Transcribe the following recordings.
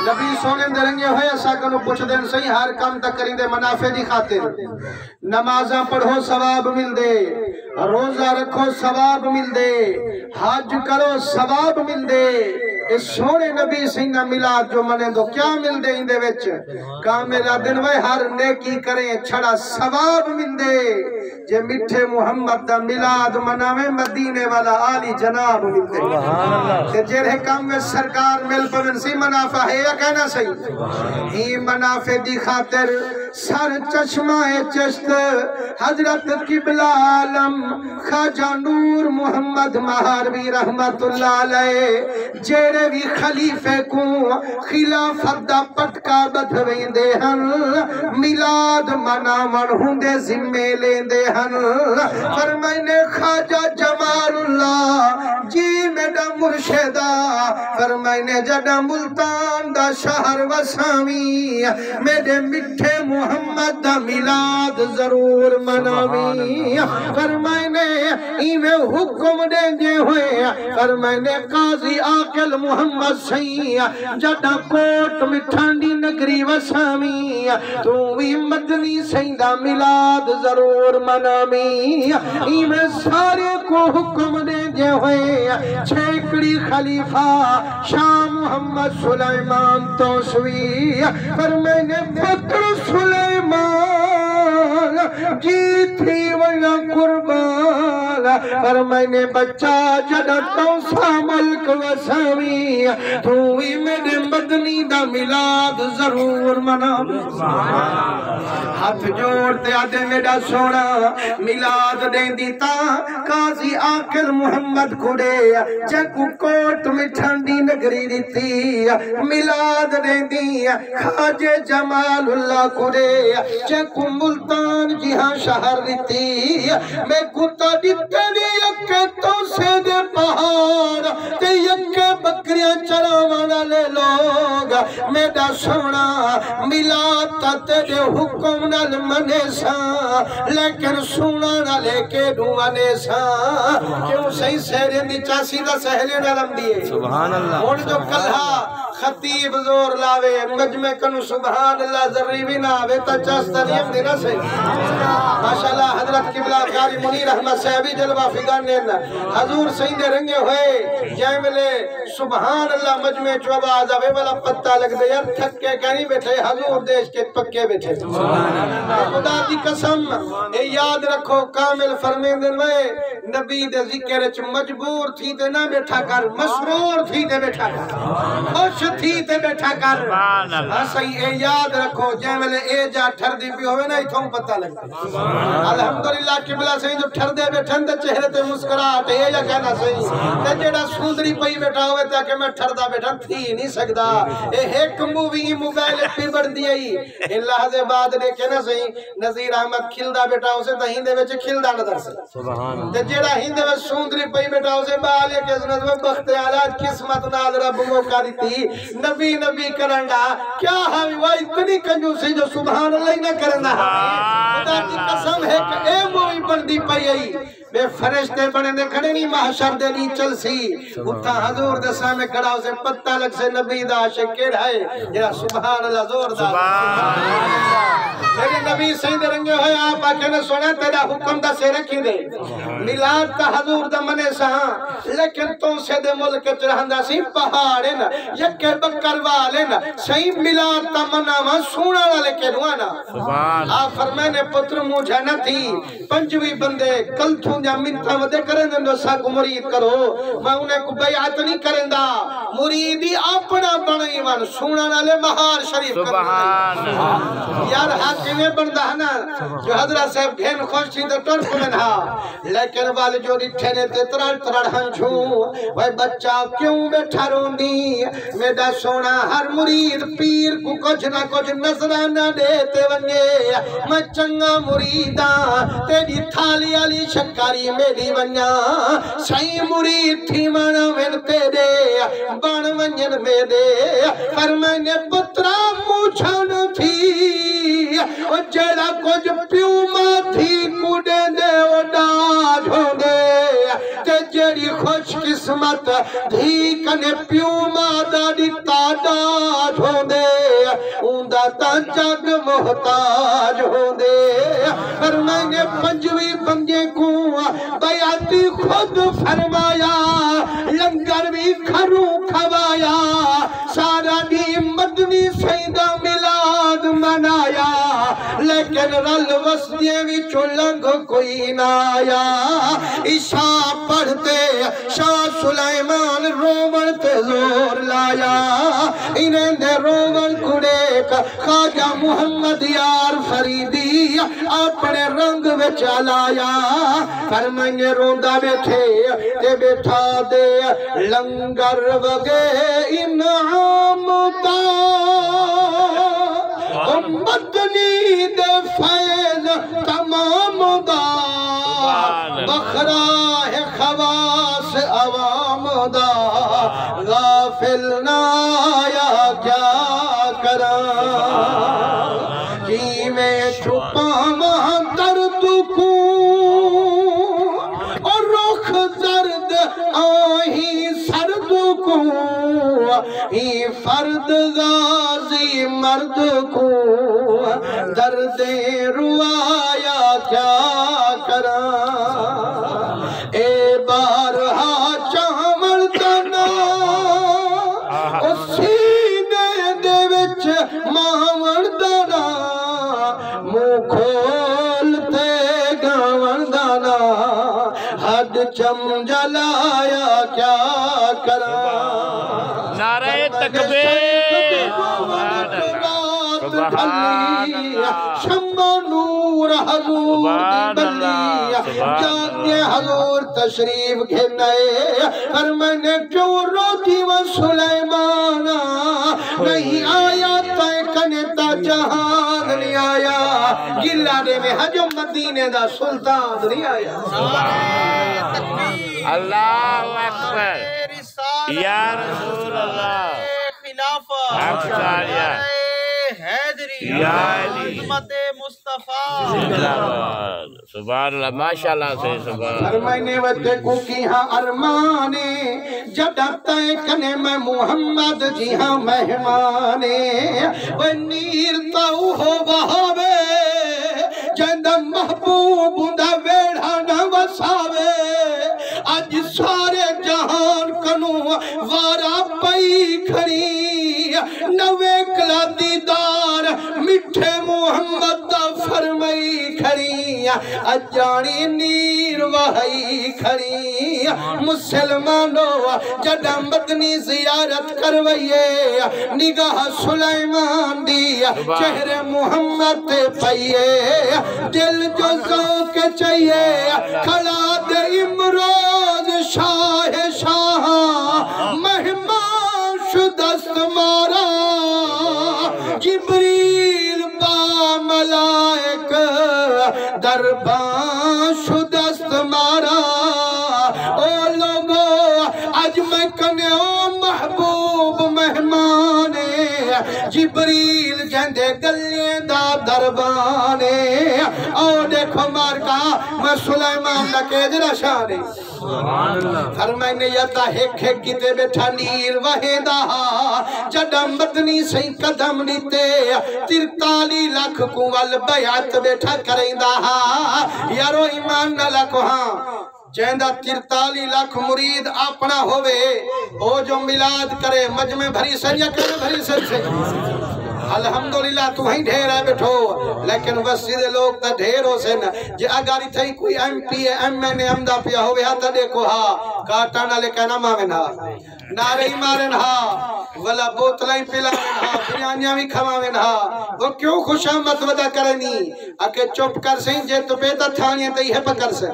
نبی سونے درنگے ہوئے ایسا کنو پوچھ دین سہی ہر کام تک کریں دے منافع دی خاطر نمازاں پڑھو ثواب مل دے روزہ رکھو ثواب مل دے حج کرو ثواب مل دے اس سونے نبی سینہ ملاد جو منے دو کیا مل دے اندے وچ کاملہ دن وے ہر نیکی کریں چھڑا ثواب مل دے جے مٹھے محمد دا ملاد مناویں مدینے والا آلی جناب مل دے تے جرہ کام میں سرکار مل پمن سی منافع ہے یا کہنا صحیح ہی منافع دی خاطر سر چشمہ چشت حضرت قبلہ عالم خواجہ نور محمد مہاروی رحمت اللہ علیہ جیرے بھی خلیفے کو خلافت دا پٹکا بدھویں دے ہن ملاد مناون ہندے ذمے لیں دے ہن فرمائنے خواجہ جمال اللہ جی میڈا مرشدہ فرمائنے جڑا ملتان دا شہر وسامی میرے مٹھے محمد دا ملاد ضرور مناوی فرمائنے ایمیں حکم دے جے ہوئے فرمائنے قاضی آقل محمد سہی جڑا کوٹ مٹھانڈی نگری وسامی تو بھی مدنی سہی دا ملاد ضرور مناوی ایمیں سارے کو حکم دے جے ہوئے چھیکڑی خلیفہ شاہ محمد سلیمان توسوی فرمائنے پتر سلیمان جی تھی ویا قربان فرمائنے بچہ جڑا توسا ملک وسامی تو ہی میرے مدنی دا ملاد ضرور مناوی ہاتھ جوڑتے آدھے میرا سونا ملاد دیں دیتا قاضی آقل محمد کھڑے چکو کوٹ میں ٹھنڈی نگری دیتی ملاد دیں دی خواجہ جمال اللہ کھڑے چکو ملتان جہاں شہر دیتی میں کتا دیتے یکے تو سے دے پہاڑ تے یکے بکریاں چراوانا لے لوگ میرا سونا ملاد تا تیرے حکم نال منے سا لیکن سونا نہ لے کے ڈوانے سا کیوں صحیح سہرے دی چاسی دا سہلے نالم دیئے سبحان اللہ اور جو کلہا خطیب زور لاوے مجمع کنو سبحان اللہ ذری بھی نہ آوے تا چاستہ نیم دینا صحیح ماشاءاللہ حضرت قبلہ قاری منیر احمد صحبی جلوہ فگان نینا حضور صحیح دے رنگے ہوئے جائے ملے سبحان اللہ مجمع چوبہ آزاوے والا پتہ لگ دے یار تھکے کہیں بیٹھے حضور دیش کے پکے بیٹھے خدا دی قسم اے یاد رکھو کامل فرمیندن میں نبی دے ذکر چ مجبور تھی تے نہ بیٹھا کر مسرور تھی تے بیٹھا کر خوش تھی تے بیٹھا کر صحیح اے یاد رکھو جے ملے اے جا ٹھر دی بھی ہوئے نا ہی تھوں پتہ لگتا الحمدللہ قبلہ صحیح جو ٹھر دے بیٹھن دے چہرے تے مسکراہٹ اے یا کہنا صحیح تے جیڑا سوندری پئی بیٹھا ہوئے تاکہ میں ٹھر دا بیٹھا تھی نہیں سکدا اے ایک مووی موبائل پہ بڑھ دیئی اے لحظے بعد دیکھے نا صحیح نظیر احمد کھلدا بیٹھا اسے تا ہندے وچ کھلدا نظر سے تے جیڑا ہندے وچ سوندری پئی بیٹھا اسے بالے کے زنت میں بخت اعلیٰ قسمت نال رب موقع دیتی نبی نبی کرنگا کیا ہم وہ اتنی کنجوسی جو سبحان اللہ نہ کرنا خدا کی قسم ہے کہ اے مووی بندی پئی آئی بے فرشتے بڑے نے کھڑے نہیں محشر دے نہیں چل سی اتھا حضور دے سامنے کھڑا اسے پتہ لگ سے نبی دا عاشق کیڑا ہے جڑا سبحان اللہ زور دا میرے نبی سید رنگے ہوئے آپ آکے نے سنے تیرا حکم دا سے رکھی دے ملاد کا حضور دا منے سا لیکن تو سے دے ملک چرہندہ سی پہاڑے نا یکے بکر والے نا صحیح ملاد تا مناوا سونا والے کے نوانا آپ فرمینے پتر مجھے نہ تھی پنجوی بندے کل تھوں جا منتہ ودے کریں دے سا کو مرید کرو میں انہیں کو بیعت نہیں کریں دا مریدی اپنا بنائی من سونا والے مہار شریف کرنے یار حاکمیں بندہ ہے نا جو حضرت صاحب گھن خوش تھی تو ٹرف میں نہا لیکن والے جو ڈٹھنے تے ترڑ ہنچوں وہ بچہ کیوں بیٹھا رونی میڈا سونا ہر مرید پیر کو کچھ نہ کچھ نظرانہ دیتے ونگے میں چنگا مریداں تیری تھالی علی شکاری میری ونیا صحیح مرید تھی مانا من تیرے بان ونین میں دے فرمائنے پترا موچھن تھی اور جیڑا کچھ پیو ماں تھی کڑے دے وڈا جھوڑے تے جیڑی خوش کس قسمت دھی کنے پیو مادہ دی تاداج ہو دے اندہ تا جگ محتاج ہو دے فرمائنے پنجوی بنگے کو بیعتی خود فرمایا لنگر بھی کھروں کھوایا سارا دی مدنی سیدہ ملاد منایا لیکن رل وسطے بھی چلنگ کوئی نہ آیا عشاء پڑھتے شاہ سلیمان رومن تے زور لایا انہیں دے رومن کڑے کا خواجہ محمد یار فریدی اپنے رنگ میں چلایا فرمائیں روندہ بیٹھے تے بیٹھا دے لنگر وگے انعام دا مدنی دے فیض تمام دا بخراہ خواس عوام دا غافل نہ آیا کیا کرا کی میں چھپا وہاں درد کو اور رخ زرد آہی سرد کو ہی فرد غازی مرد کو درد روایا کیا کرا اے بارہا چامل دنا اس سینے دے وچ ماون دنا منہ کھولتے گاون دنا حد چم جلایا کیا کرا نعرہ تکبیر شمع نور حضور بلی جانے حضور تشریف گھنائے فرمانے کیوں روتی و سلیمانا نہیں آیا تے کنتا جہان نہیں آیا گلانے میں حجم مدینے دا سلطان نہیں آیا اللہ اکبر یا رسول اللہ خلافہ حیدری یا علی حکمت مصطفیٰ سبحان اللہ ماشاءاللہ سے سبحان فرمائنے وقت کو کی ہاں ارمانے جڑتا کنے میں محمد جی ہاں مہمانے ونیر تاؤ ہو بہاوے جندہ محبوب اندہ ویڑھا نہ وساوے آج سارے جہان کنو وارا پئی کھڑی نوے کلا دیدار مٹھے محمد دا فرمائی کھڑی اجانی نیر وحی کھڑی مسلمانوں جڑا مدنی زیارت کروئیے نگاہ سلیمان دی چہرے محمد پئیے دل جو ذوق چاہیے کھڑا دے امروز شاہ شاہ مہمان شدست مارا جبریل با ملائک دربان شدست مارا او لوگو آج میں کنے او محبوب مہمانے جبریل جندے گلیں دا دربانے او دیکھو مارکا میں سلیمان لکے جرا شانے فرمائنے یتا ہیک ہیک کتے بیٹھا نیر وحیدہ جڑا مدنی سی قدم نیتے 43 لاکھ کوال بیعت بیٹھا کریندہ یارو ایمان نہ لکھو ہاں جہندہ 43 لاکھ مرید اپنا ہوئے او جو ملاد کرے مجمع بھری سر یا کرے بھری سر سے الحمدللہ تو ہی ڈھیر ہے بیٹھو لیکن وسید لوگ تا ڈھیر ہو سے نا جی اگاری تھئی کوئی ایم پی ایم این امدہ پیا ہوئے ہاتا دیکھو ہاں کارٹانا لے کہنا مامن ہاں نارہی مارن ہاں ولا بوتلائیں پلائیں ہاں بریانیاں بھی کھوامن ہاں وہ کیوں خوش آمد ودا کرنی اکے چپ کر سیں جے تو پیتا تھانیاں تے ہی پکر سے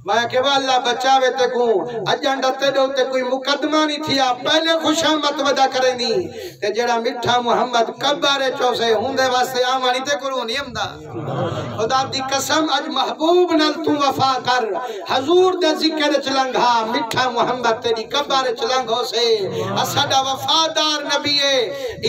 میں کہ وہ اللہ بچاوے تے کوں اجانڈا تے دو تے کوئی مقدمہ نہیں تھیا پہلے خوش آمد ودا کرنی تے جڑا مٹھا محمد کبارے چوسے ہوندے واسطے آمانی تے کرو نیم دا خدا دی قسم اج محبوب نل تو وفا کر حضور دے ذکر چلنگا مٹھا محمد تیری کبارے چلنگو سے اساڑا وفادار نبی ہے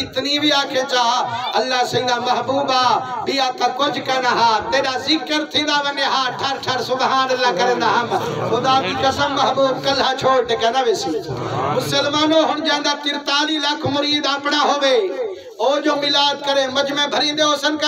اتنی بھی بیا کے چاہ اللہ سیدہ محبوبہ بیا تا کچھ کنہا تیرا ذکر تھی نہ ونہا ٹھر ٹھر سبحان اللہ کرنا ہم خدا کی قسم محبوب کلہ چھوڑ تے کہنا ویسی مسلمانوں ہن جاندہ 43 لاکھ مرید اپنا ہوئے او جو ملاد کرے مجمع بھری دے حسن